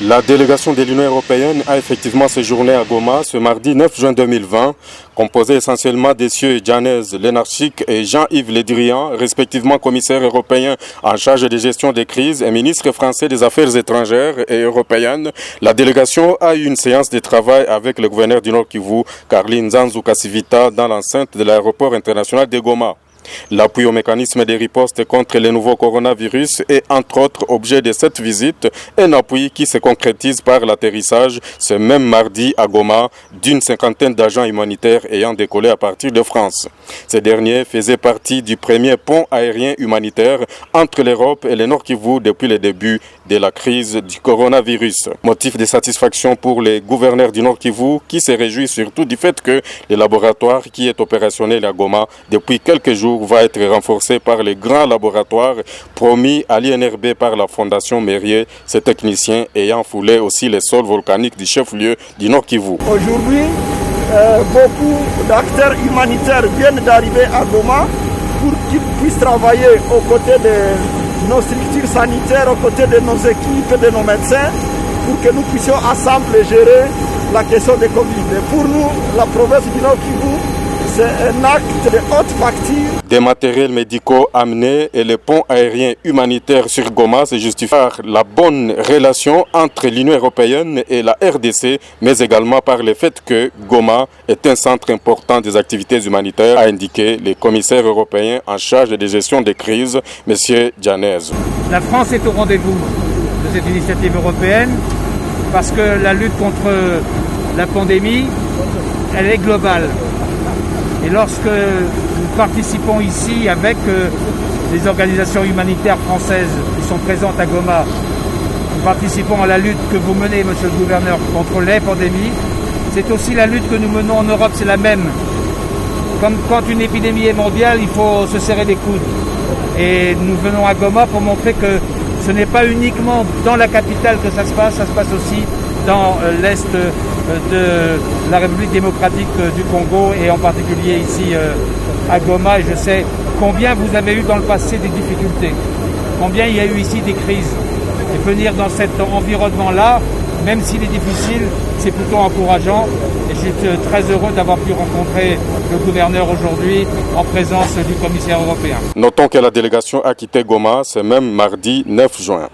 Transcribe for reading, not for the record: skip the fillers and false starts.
La délégation de l'Union européenne a effectivement séjourné à Goma ce mardi 9 juin 2020, composée essentiellement des sieurs Janez Lenarchik et Jean-Yves Le Drian, respectivement commissaires européens en charge de gestion des crises et ministre français des Affaires étrangères et européennes. La délégation a eu une séance de travail avec le gouverneur du Nord Kivu, Karline Nzanzu Kasivita, dans l'enceinte de l'aéroport international de Goma. L'appui au mécanisme de riposte contre le nouveau coronavirus est entre autres objet de cette visite, un appui qui se concrétise par l'atterrissage ce même mardi à Goma d'une cinquantaine d'agents humanitaires ayant décollé à partir de France. Ces derniers faisaient partie du premier pont aérien humanitaire entre l'Europe et le Nord Kivu depuis le début de la crise du coronavirus. Motif de satisfaction pour les gouverneurs du Nord Kivu qui se réjouissent surtout du fait que le laboratoire qui est opérationnel à Goma depuis quelques jours va être renforcé par les grands laboratoires promis à l'INRB par la Fondation Mérier, ces techniciens ayant foulé aussi les sols volcaniques du chef-lieu du Nord Kivu. Aujourd'hui, beaucoup d'acteurs humanitaires viennent d'arriver à Goma pour qu'ils puissent travailler aux côtés de nos structures sanitaires, aux côtés de nos équipes, de nos médecins, pour que nous puissions ensemble gérer la question des Covid. Et pour nous, la province du Nord Kivu, c'est un acte de haute facture. Des matériels médicaux amenés et le pont aérien humanitaire sur Goma se justifient par la bonne relation entre l'Union européenne et la RDC, mais également par le fait que Goma est un centre important des activités humanitaires, a indiqué le commissaire européen en charge de gestion des crises, M. Janez. La France est au rendez-vous de cette initiative européenne parce que la lutte contre la pandémie, elle est globale. Et lorsque nous participons ici avec les organisations humanitaires françaises qui sont présentes à Goma, nous participons à la lutte que vous menez, monsieur le gouverneur, contre les pandémies. C'est aussi la lutte que nous menons en Europe, c'est la même. Comme quand une épidémie est mondiale, il faut se serrer les coudes. Et nous venons à Goma pour montrer que ce n'est pas uniquement dans la capitale que ça se passe aussi dans l'est de la République démocratique du Congo et en particulier ici à Goma. Et je sais combien vous avez eu dans le passé des difficultés, combien il y a eu ici des crises. Et venir dans cet environnement-là, même s'il est difficile, c'est plutôt encourageant. Et je suis très heureux d'avoir pu rencontrer le gouverneur aujourd'hui en présence du commissaire européen. Notons que la délégation a quitté Goma ce même mardi 9 juin.